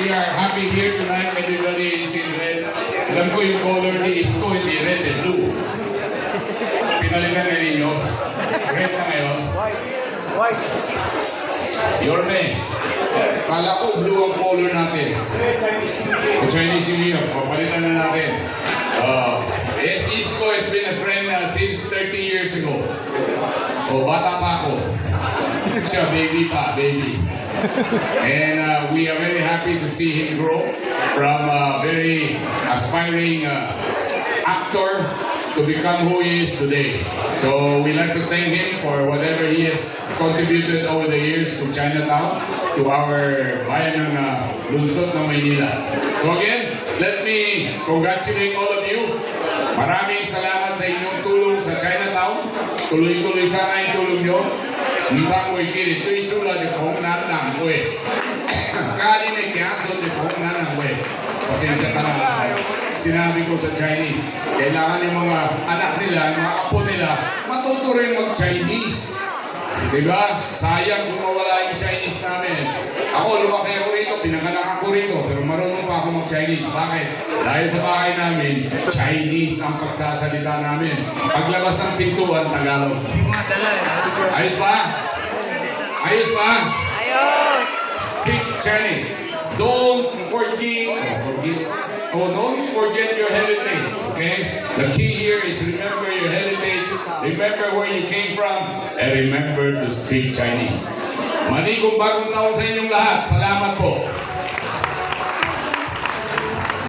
we are happy here tonight. Everybody is in red. Alam ko yung color ni Isko, hindi red and blue. Pinalitan na ninyo. Red na ngayon. White. Your name. Kala ko blue ang color natin. Chinese New Year. Papalitan na natin. Isko has been a friend since 30 years ago. Bata pa ako. Siya, baby pa, baby. And we are very happy to see him grow from a very aspiring actor to become who he is today. So we like to thank him for whatever he has contributed over the years to Chinatown, to our bayan ng lungsod ng Maynila. So again, let me congratulate all of you. Maraming salamat sa inyong tulong sa Chinatown. Tuloy-tuloy sana yung tulong nyo. Nintang ko ikirit, ito isula di kong nanang ko eh. Kali na kiaso di kong nanang ko eh. Pasensya ka na sa sinabi ko sa Chinese. Kailangan yung mga anak nila, mga apo nila, matuto rin mag-Chinese. Diba? Sayang kung mawala yung Chinese namin. Ako, lumaki ako rito, pinanganak ako rito, pero marunong pa ako mag-Chinese. Bakit? Dahil sa bahay namin, Chinese ang pagsasalita namin. Paglabas ng pintuan, Tagalog. Ayos ba? Ayos ba? Ayos! Speak Chinese. Don't forget your heritage, okay? The key here is remember your heritage, remember where you came from, and remember to speak Chinese. Manigong bagong taon sa inyong lahat. Salamat po.